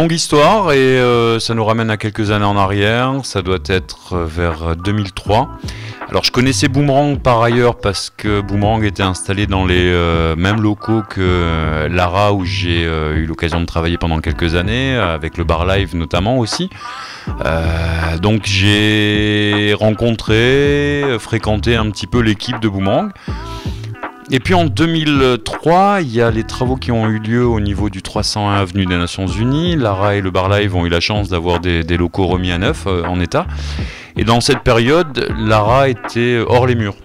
longue histoire et ça nous ramène à quelques années en arrière. Ça doit être vers 2003. Alors je connaissais Boomerang par ailleurs parce que Boomerang était installé dans les mêmes locaux que Lara, où j'ai eu l'occasion de travailler pendant quelques années, avec le bar live notamment aussi. Donc j'ai rencontré, fréquenté un petit peu l'équipe de Boomerang. Et puis en 2003, il y a les travaux qui ont eu lieu au niveau du 301 avenue des Nations Unies. Lara et le bar live ont eu la chance d'avoir des locaux remis à neuf, en état. Et dans cette période, Lara était hors les murs.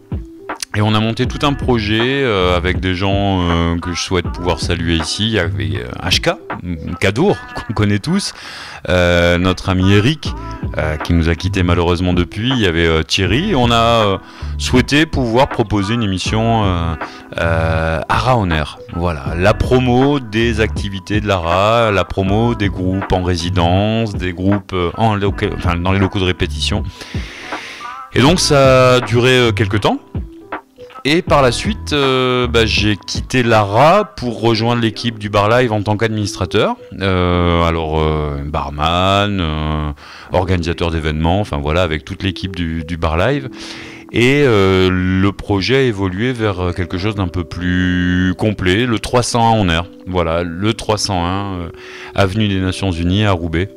Et on a monté tout un projet avec des gens que je souhaite pouvoir saluer ici. Il y avait HK, Kadour, qu'on connaît tous, notre ami Eric, qui nous a quittés malheureusement depuis. Il y avait Thierry. On a souhaité pouvoir proposer une émission Ara on Air. Voilà, la promo des activités de Lara, la promo des groupes en résidence, des groupes dans les locaux de répétition. Et donc ça a duré quelques temps. Et par la suite, j'ai quitté Lara pour rejoindre l'équipe du bar live en tant qu'administrateur. Barman, organisateur d'événements, enfin voilà, avec toute l'équipe du bar live. Et le projet a évolué vers quelque chose d'un peu plus complet, le 301 on air. Voilà, le 301 avenue des Nations Unies à Roubaix.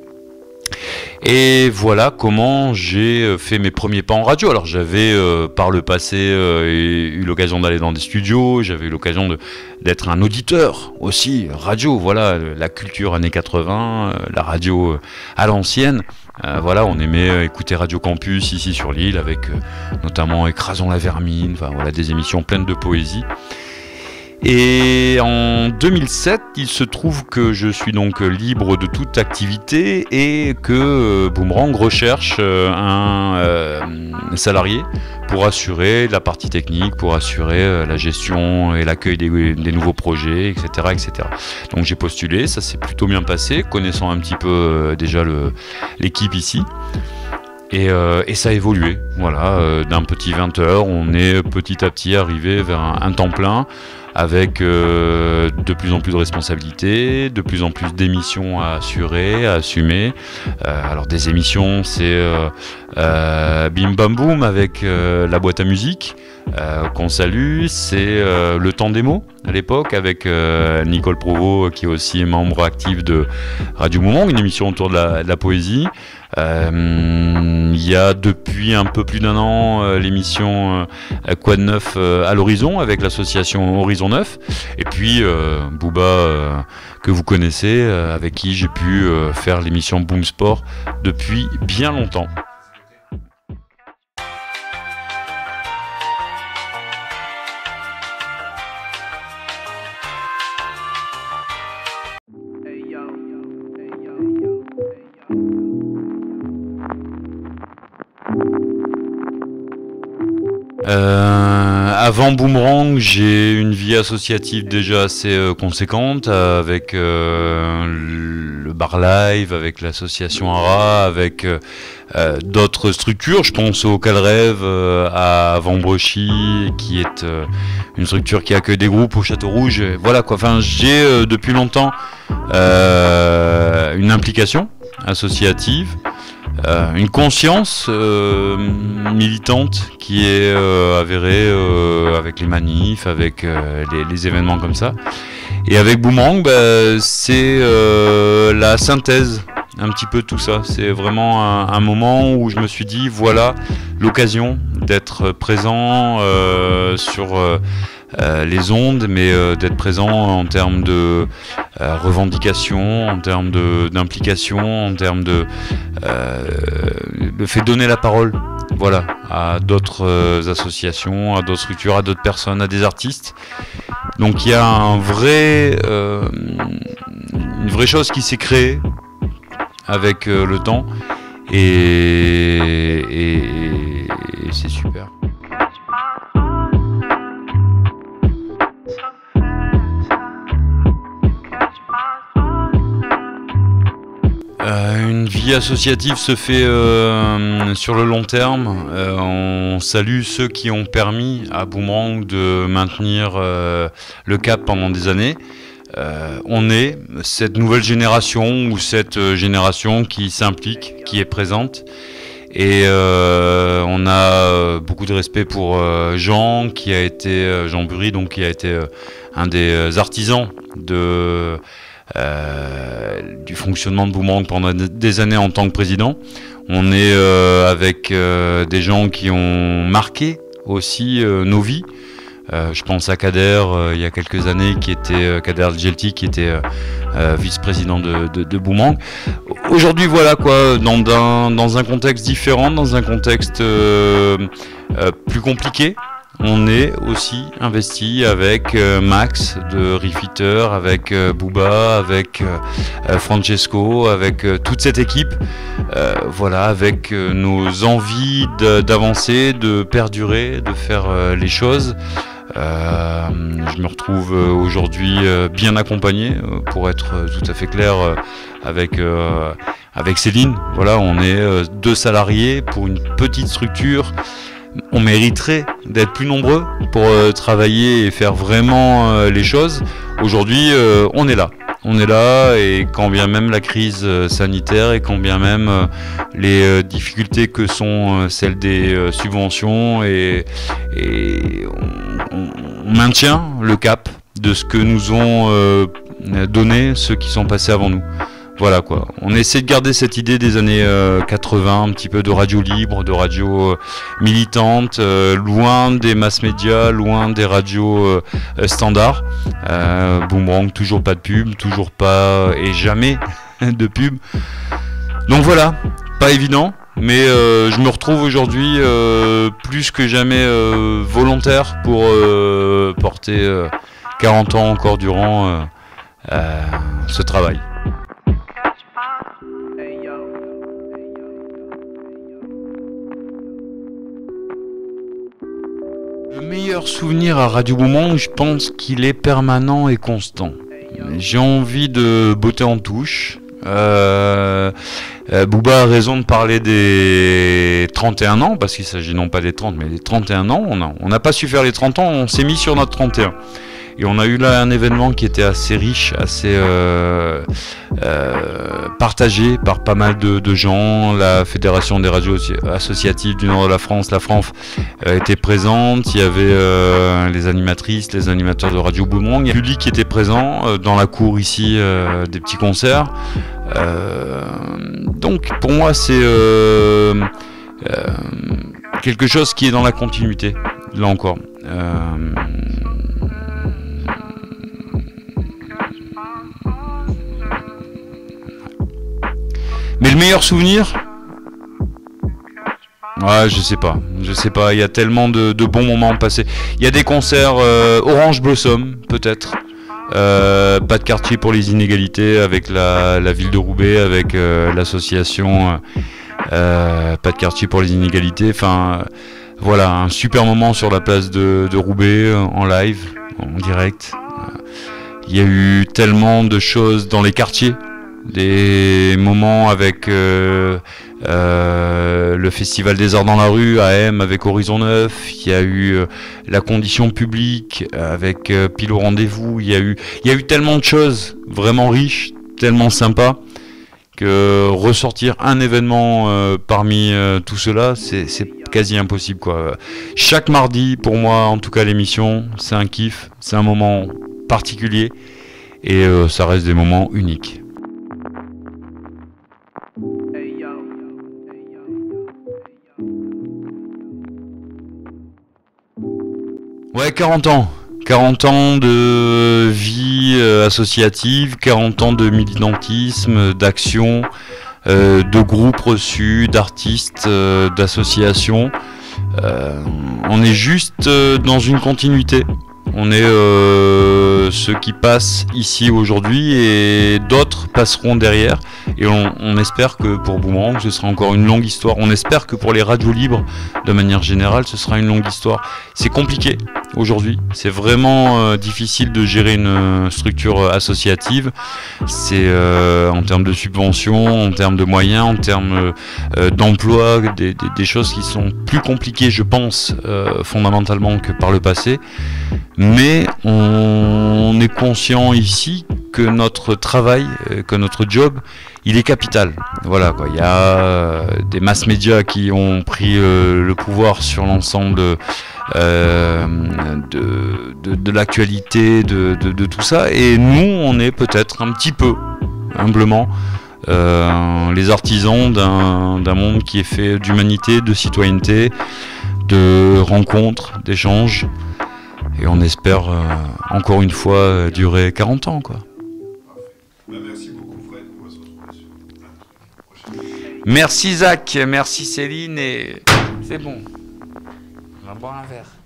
Et voilà comment j'ai fait mes premiers pas en radio. Alors j'avais par le passé eu l'occasion d'aller dans des studios, j'avais eu l'occasion d'être un auditeur aussi, radio, voilà, la culture années 80, la radio à l'ancienne. Voilà, on aimait écouter Radio Campus ici sur l'île avec notamment Écrasons la vermine, enfin voilà, des émissions pleines de poésie. Et en 2007, il se trouve que je suis donc libre de toute activité et que Boomerang recherche un salarié pour assurer la partie technique, pour assurer la gestion et l'accueil des nouveaux projets, etc., etc. Donc j'ai postulé, ça s'est plutôt bien passé, connaissant un petit peu déjà l'équipe ici. Et ça a évolué, voilà, d'un petit 20 heures, on est petit à petit arrivé vers un temps plein, avec de plus en plus de responsabilités, de plus en plus d'émissions à assurer, à assumer. Alors des émissions, c'est Bim Bam Boum avec la boîte à musique, qu'on salue, c'est le temps démo à l'époque avec Nicole Provost, qui est aussi membre actif de Radio Boomerang, une émission autour de la poésie. Il y a depuis un peu plus d'un an l'émission Quoi de neuf à l'horizon avec l'association Horizon 9, et puis Booba que vous connaissez, avec qui j'ai pu faire l'émission Boom Sport depuis bien longtemps. Avant Boomerang, j'ai une vie associative déjà assez conséquente avec le bar live, avec l'association ARA, avec d'autres structures. Je pense au Calrêve à Vambrechy, qui est une structure qui accueille des groupes au Château Rouge. Voilà quoi. Enfin, j'ai depuis longtemps une implication associative. Une conscience militante qui est avérée avec les manifs, avec les événements comme ça. Et avec Boomerang, c'est la synthèse un petit peu de tout ça. C'est vraiment un moment où je me suis dit, voilà l'occasion d'être présent sur les ondes, mais d'être présent en termes de revendication, en termes d'implication, en termes de fait donner la parole, voilà, à d'autres associations, à d'autres structures, à d'autres personnes, à des artistes. Donc il y a une vraie chose qui s'est créée avec le temps, et c'est super. Une vie associative se fait sur le long terme. On salue ceux qui ont permis à Boomerang de maintenir le cap pendant des années. on est cette nouvelle génération ou cette génération qui s'implique, qui est présente. Et on a beaucoup de respect pour Jean Bury, donc qui a été un des artisans du fonctionnement de Boomerang pendant des années en tant que président. On est avec des gens qui ont marqué aussi nos vies. Je pense à Kader, il y a quelques années, Kader Djelti, qui était vice-président de Boomerang. Aujourd'hui, voilà quoi, dans un contexte différent, dans un contexte plus compliqué, on est aussi investi avec Max de Refitter, avec Booba, avec Francesco, avec toute cette équipe, voilà, avec nos envies d'avancer, de perdurer, de faire les choses. Je me retrouve aujourd'hui bien accompagné, pour être tout à fait clair, avec Céline. Voilà, on est 2 salariés pour une petite structure. On mériterait d'être plus nombreux pour travailler et faire vraiment les choses. Aujourd'hui, on est là. On est là, et quand bien même la crise sanitaire et quand bien même les difficultés que sont celles des subventions, et on maintient le cap de ce que nous ont donné ceux qui sont passés avant nous. Voilà quoi, on essaie de garder cette idée des années 80, un petit peu de radio libre, de radio militante, loin des mass médias, loin des radios standards. Boomerang, toujours pas de pub, toujours pas et jamais de pub. Donc voilà, pas évident, mais je me retrouve aujourd'hui plus que jamais volontaire pour porter 40 ans encore durant ce travail. Le meilleur souvenir à Radio Boomerang, je pense qu'il est permanent et constant. J'ai envie de botter en touche. Booba a raison de parler des 31 ans, parce qu'il s'agit non pas des 30, mais des 31 ans. On n'a pas su faire les 30 ans, on s'est mis sur notre 31. Et on a eu là un événement qui était assez riche, assez partagé par pas mal de gens. La Fédération des radios associatives du nord de la France, la FRANF, était présente. Il y avait les animatrices, les animateurs de Radio Boomerang. Le public qui était présent dans la cour ici, des petits concerts. Donc pour moi c'est quelque chose qui est dans la continuité, là encore. Mais le meilleur souvenir, ouais, je sais pas, il y a tellement de bons moments passés. Il y a des concerts Orange Blossom, peut-être, pas de quartier pour les inégalités, avec la ville de Roubaix, avec l'association pas de quartier pour les inégalités, enfin voilà, un super moment sur la place de Roubaix, en live, en direct. Il y a eu tellement de choses dans les quartiers. Des moments avec le Festival des Arts dans la rue, AM avec Horizon 9, il y a eu la condition publique avec Pile au rendez-vous, il y a eu tellement de choses vraiment riches, tellement sympas, que ressortir un événement parmi tout cela, c'est quasi impossible quoi. Chaque mardi, pour moi en tout cas, l'émission, c'est un kiff, c'est un moment particulier, et ça reste des moments uniques. Ouais, 40 ans. 40 ans de vie associative, 40 ans de militantisme, d'action, de groupes reçus, d'artistes, d'associations. On est juste dans une continuité. On est ceux qui passent ici aujourd'hui, et d'autres passeront derrière. Et on espère que pour Boomerang, ce sera encore une longue histoire. On espère que pour les radios libres, de manière générale, ce sera une longue histoire. C'est compliqué aujourd'hui. C'est vraiment difficile de gérer une structure associative. C'est en termes de subventions, en termes de moyens, en termes d'emploi, des choses qui sont plus compliquées, je pense, fondamentalement, que par le passé. Mais on on est conscient ici que notre travail, que notre job, il est capital. Voilà, quoi. Il y a des mass médias qui ont pris le pouvoir sur l'ensemble de l'actualité, de tout ça. Et nous, on est peut-être un petit peu, humblement, les artisans d'un monde qui est fait d'humanité, de citoyenneté, de rencontres, d'échanges. Et on espère, encore une fois, durer 40 ans, quoi. Merci beaucoup, Fred. On va se retrouver sur la prochaine. Merci Zach, merci Céline, et c'est bon. On va boire un verre.